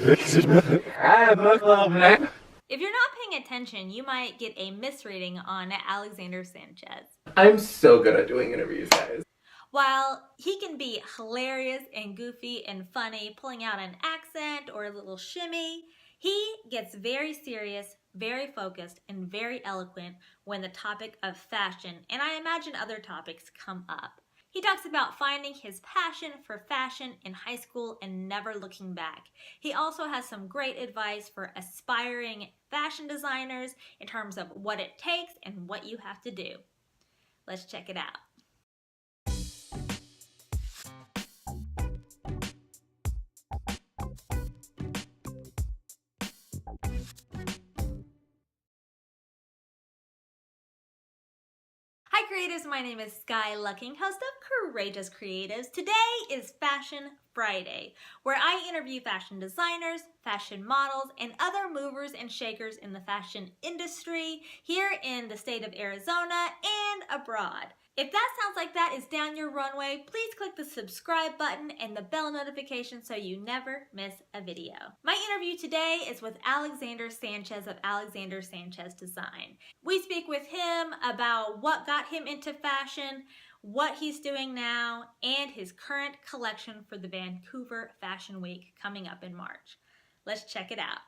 If you're not paying attention, you might get a misreading on Alexander Sanchez. I'm so good at doing interviews, guys. While he can be hilarious and goofy and funny, pulling out an accent or a little shimmy, he gets very serious, very focused, and very eloquent when the topic of fashion, and I imagine other topics, come up. He talks about finding his passion for fashion in high school and never looking back. He also has some great advice for aspiring fashion designers in terms of what it takes and what you have to do. Let's check it out. Hi creatives, my name is Skye Lucking, host of Courageous Creatives. Today is Fashion Friday, where I interview fashion designers, fashion models, and other movers and shakers in the fashion industry here in the state of Arizona and abroad. If that sounds like that is down your runway, please click the subscribe button and the bell notification so you never miss a video. My interview today is with Alexander Sanchez of Alexander Sanchez Designs. We speak with him about what got him into fashion, what he's doing now, and his current collection for the Vancouver Fashion Week coming up in March. Let's check it out.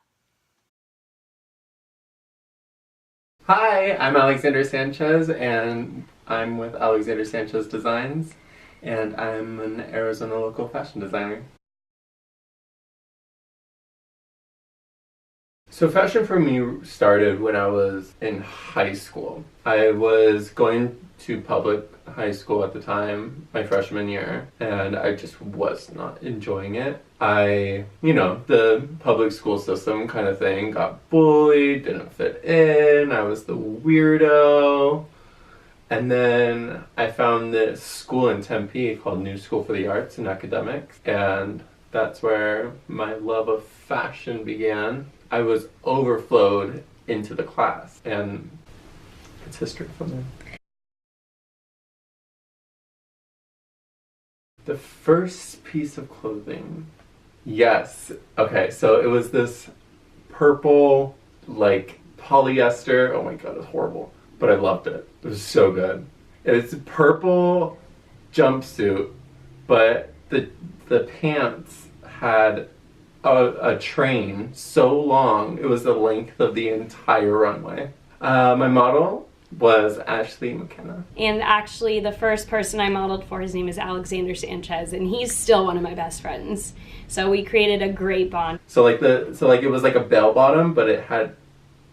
Hi, I'm Alexander Sanchez, and I'm with Alexander Sanchez Designs, and I'm an Arizona local fashion designer. So fashion for me started when I was in high school. I was going to public high school at the time, my freshman year, and I just was not enjoying it. The public school system kind of thing, got bullied, didn't fit in, I was the weirdo. And then I found this school in Tempe called New School for the Arts and Academics, and that's where my love of fashion began. I was overflowed into the class, and it's history from there. The first piece of clothing, yes. Okay, so it was this purple, polyester. Oh my god, it was horrible, but I loved it. It was so good. It's a purple jumpsuit, but the pants had a train so long, it was the length of the entire runway. My model was Ashley McKenna. And actually the first person I modeled for, his name is Alexander Sanchez, and he's still one of my best friends. So we created a great bond. So it was like a bell bottom, but it had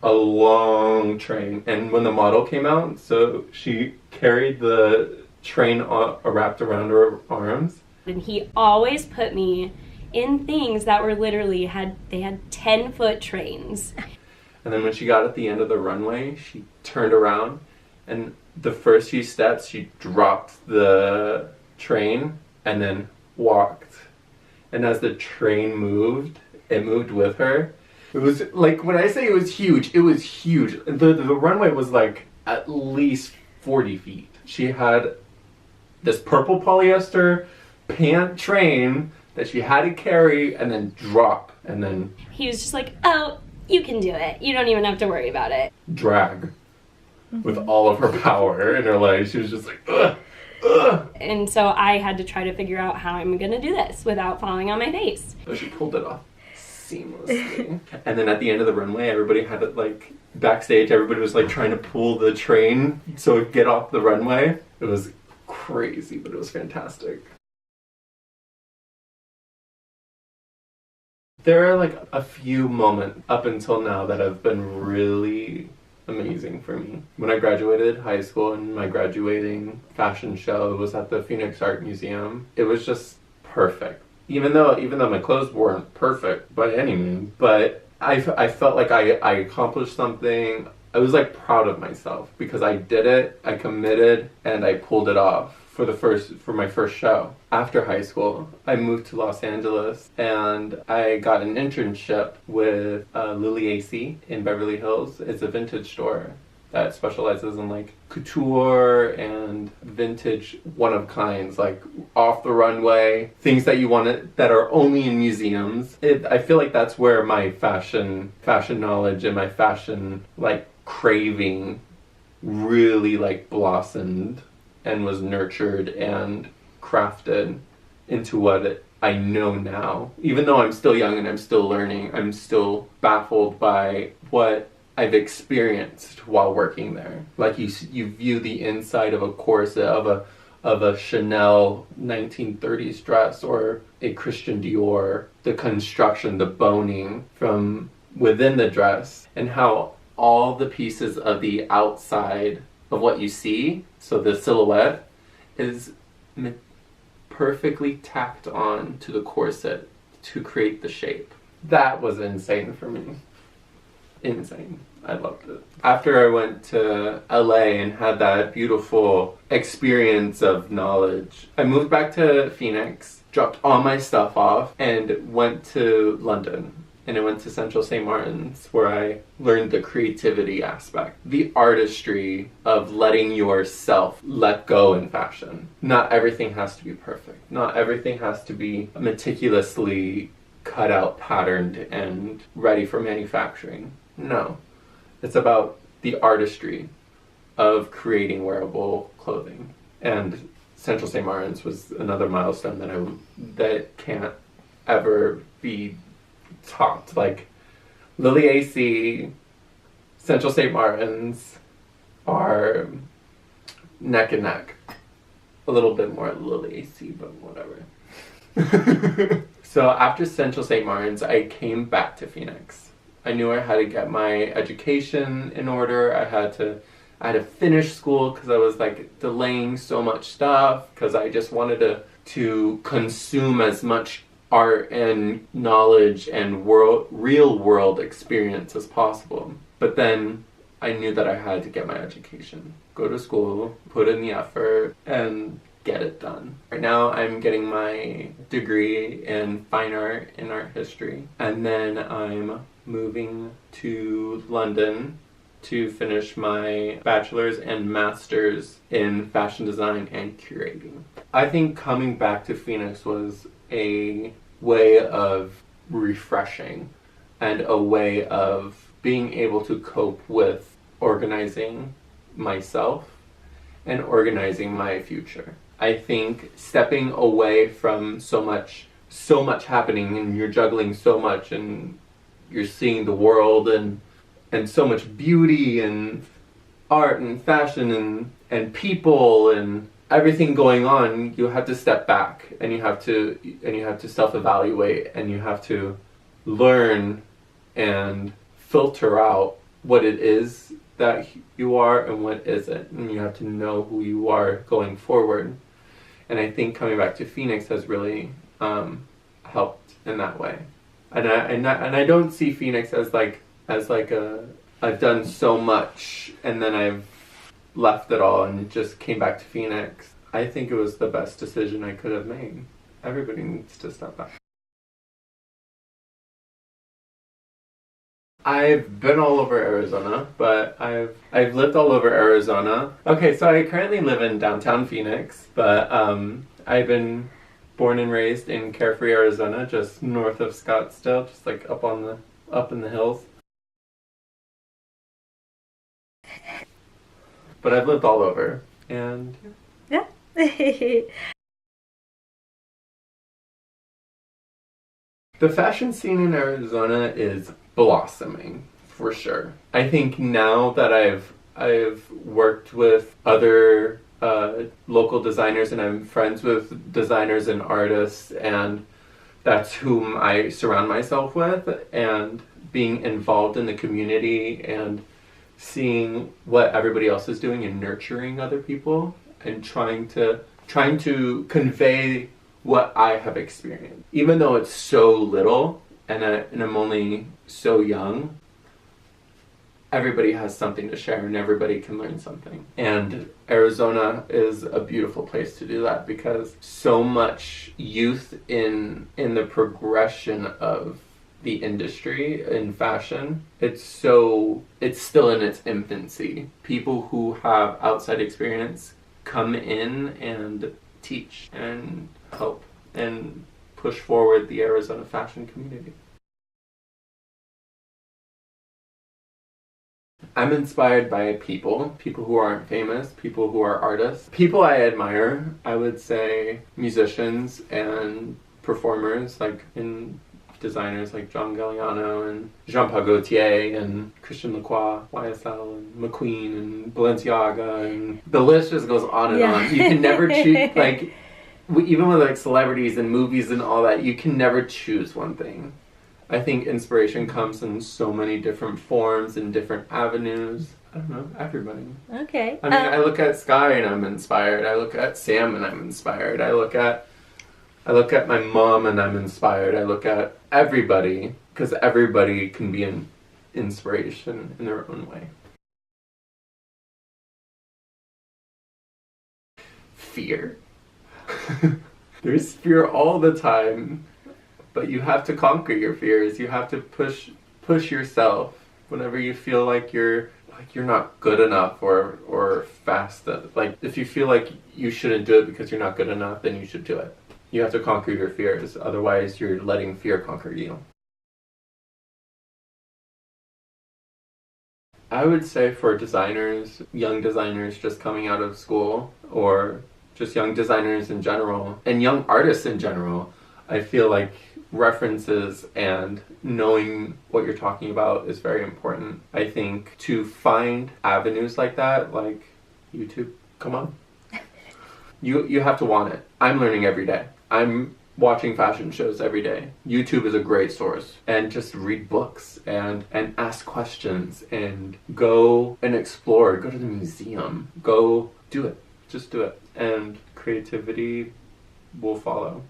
a long train. And when the model came out, so she carried the train wrapped around her arms. And he always put me in things that were literally had 10-foot trains. And then when she got at the end of the runway, she turned around, and the first few steps, she dropped the train and then walked. And as the train moved, it moved with her. It was like, when I say it was huge, it was huge. The runway was like at least 40 feet. She had this purple polyester pant train that she had to carry and then drop, and then he was just like, oh, you can do it. You don't even have to worry about it. Drag with all of her power in her legs. She was just like, ugh, ugh. And so I had to try to figure out how I'm gonna do this without falling on my face. So she pulled it off seamlessly. And then at the end of the runway, everybody had it backstage, everybody was trying to pull the train so it would get off the runway. It was crazy, but it was fantastic. There are a few moments up until now that have been really amazing for me. When I graduated high school and my graduating fashion show was at the Phoenix Art Museum, it was just perfect. Even though my clothes weren't perfect by any means, but I felt like I accomplished something. I was proud of myself because I did it, I committed, and I pulled it off. For my first show. After high school, I moved to Los Angeles and I got an internship with Lily AC in Beverly Hills. It's a vintage store. that specializes in like couture and vintage one-of-kinds, like off the runway, things that you want that are only in museums. I feel like that's where my fashion knowledge and my fashion like craving really like blossomed and was nurtured and crafted into what I know now. Even though I'm still young and I'm still learning, I'm still baffled by what I've experienced while working there. Like you view the inside of a corset of a Chanel 1930s dress or a Christian Dior, the construction, the boning from within the dress, and how all the pieces of the outside of what you see, so the silhouette, is perfectly tacked on to the corset to create the shape. That was insane for me. Insane. I loved it. After I went to LA and had that beautiful experience of knowledge, I moved back to Phoenix, dropped all my stuff off, and went to London. And I went to Central St. Martin's, where I learned the creativity aspect, the artistry of letting yourself let go in fashion. Not everything has to be perfect. Not everything has to be meticulously cut out, patterned, and ready for manufacturing. No. It's about the artistry of creating wearable clothing. And Central St. Martin's was another milestone that can't ever be topped. Like, Lily AC, Central St. Martin's are neck and neck. A little bit more Lily AC, but whatever. So after Central St. Martin's, I came back to Phoenix. I knew I had to get my education in order. I had to finish school because I was like delaying so much stuff because I just wanted to consume as much art and knowledge and real world experience as possible. But then I knew that I had to get my education, go to school, put in the effort, and get it done. Right now I'm getting my degree in fine art and art history, and then I'm moving to London to finish my bachelor's and master's in fashion design and curating. I think coming back to Phoenix was a way of refreshing and a way of being able to cope with organizing myself and organizing my future. I think stepping away from so much happening, and you're juggling so much, and you're seeing the world and so much beauty and art and fashion and people and everything going on, you have to step back and you have to self-evaluate, and you have to learn and filter out what it is that you are and what isn't, and you have to know who you are going forward. And I think coming back to Phoenix has really helped in that way. And I don't see Phoenix as like I've done so much and then I've left it all and just came back to Phoenix. I think it was the best decision I could have made. Everybody needs to step back. I've been all over Arizona, but I've lived all over Arizona. Okay, so I currently live in downtown Phoenix, but I've been born and raised in Carefree, Arizona, just north of Scottsdale, just like up in the hills. But I've lived all over, and yeah. The fashion scene in Arizona is blossoming, for sure. I think now that I've worked with other local designers and I'm friends with designers and artists, and that's whom I surround myself with, and being involved in the community and seeing what everybody else is doing and nurturing other people and trying to convey what I have experienced. Even though it's so little and I'm only so young, everybody has something to share and everybody can learn something. And Arizona is a beautiful place to do that because so much youth in the progression of the industry in fashion, it's still in its infancy. People who have outside experience come in and teach and help and push forward the Arizona fashion community. I'm inspired by people who aren't famous, people who are artists, people I admire. I would say musicians and performers, like in designers like John Galliano and Jean-Paul Gaultier and Christian Lacroix, YSL and McQueen and Balenciaga, and the list just goes on and on. You can never choose, like, even with like celebrities and movies and all that, you can never choose one thing. I think inspiration comes in so many different forms and different avenues. I don't know, everybody. Okay. I mean, I look at Skye and I'm inspired. I look at Sam and I'm inspired. I look at my mom and I'm inspired. I look at everybody, because everybody can be an inspiration in their own way. Fear. There's fear all the time. But you have to conquer your fears. You have to push yourself whenever you feel like you're not good enough or fast. Like, if you feel like you shouldn't do it because you're not good enough, then you should do it. You have to conquer your fears. Otherwise, you're letting fear conquer you. I would say for designers, young designers just coming out of school, or just young designers in general, and young artists in general, I feel like references and knowing what you're talking about is very important. I think to find avenues like that, like YouTube, come on. You have to want it. I'm learning every day. I'm watching fashion shows every day. YouTube is a great source. And just read books and ask questions and go and explore. Go to the museum. Go do it. Just do it. And creativity will follow.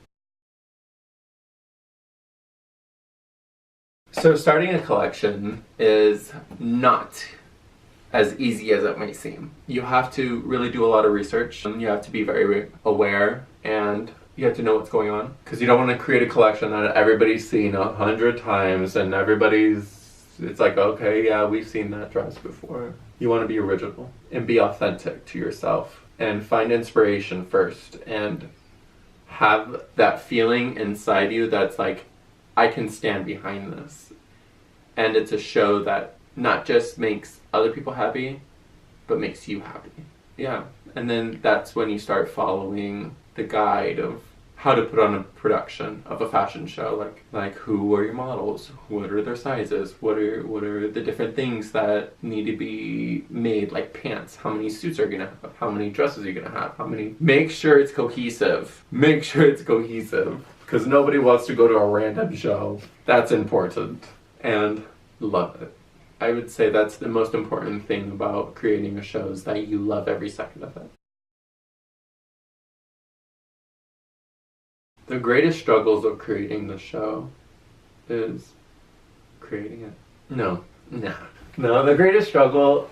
So starting a collection is not as easy as it might seem. You have to really do a lot of research. You have to be very aware, and you have to know what's going on. Because you don't want to create a collection that everybody's seen 100 times and it's like, okay, yeah, we've seen that dress before. You want to be original and be authentic to yourself and find inspiration first and have that feeling inside you that's like, I can stand behind this. And it's a show that not just makes other people happy, but makes you happy. Yeah. And then that's when you start following the guide of how to put on a production of a fashion show. Like who are your models? What are their sizes? What are the different things that need to be made, like pants? How many suits are you gonna have? How many dresses are you gonna have? Make sure it's cohesive. Make sure it's cohesive. Because nobody wants to go to a random show. That's important. And love it. I would say that's the most important thing about creating a show, is that you love every second of it. The greatest struggles of creating the show is creating it. No, the greatest struggle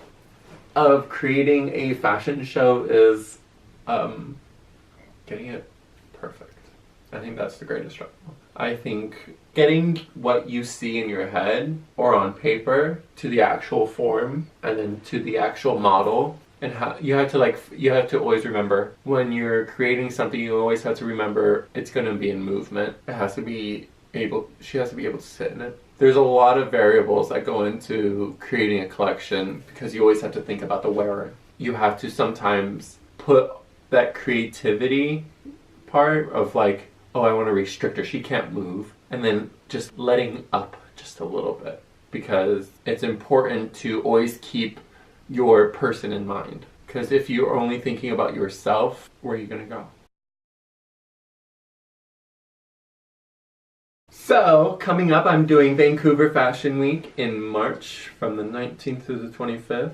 of creating a fashion show is getting it perfect. I think that's the greatest struggle. I think getting what you see in your head or on paper to the actual form and then to the actual model, and how you have to always remember when you're creating something, you always have to remember it's going to be in movement. She has to be able to sit in it. There's a lot of variables that go into creating a collection because you always have to think about the wearer. You have to sometimes put that creativity part of like, oh, I want to restrict her, she can't move, and then just letting up just a little bit, because it's important to always keep your person in mind, because if you're only thinking about yourself, where are you going to go? So, coming up, I'm doing Vancouver Fashion Week in March from the 19th to the 25th.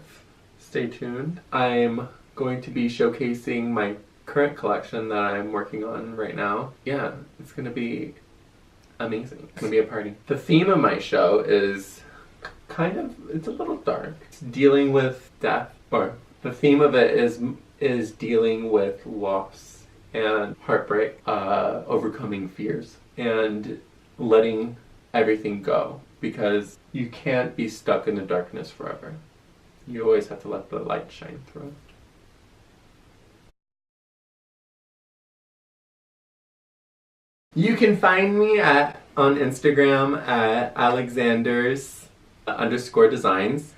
Stay tuned. I'm going to be showcasing my current collection that I'm working on right now. Yeah, it's gonna be amazing. It's gonna be a party. The theme of my show is it's a little dark. It's dealing with death, or the theme of it is dealing with loss and heartbreak, overcoming fears, and letting everything go, because you can't be stuck in the darkness forever. You always have to let the light shine through. You can find me on Instagram at Alexander's _ Designs,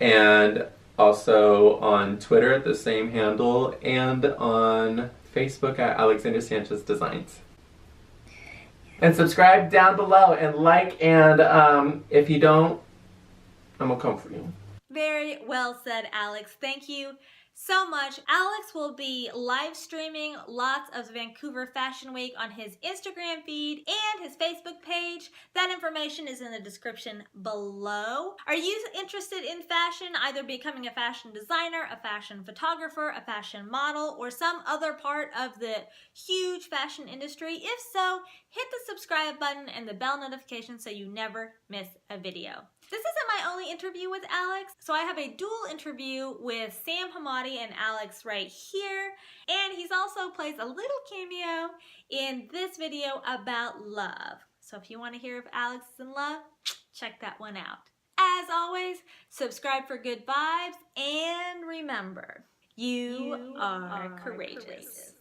and also on Twitter at the same handle, and on Facebook at Alexander Sanchez Designs. And subscribe down below and like, and if you don't, I'm gonna come for you. Very well said, Alex. Thank you so much. Alex will be live streaming lots of Vancouver Fashion Week on his Instagram feed and his Facebook page. That information is in the description below. Are you interested in fashion, either becoming a fashion designer, a fashion photographer, a fashion model, or some other part of the huge fashion industry? If so, hit the subscribe button and the bell notification so you never miss a video. This isn't my only interview with Alex, so I have a dual interview with Sam Hamadi and Alex right here, and he's also plays a little cameo in this video about love. So if you want to hear if Alex is in love, check that one out. As always, subscribe for good vibes, and remember, you are courageous.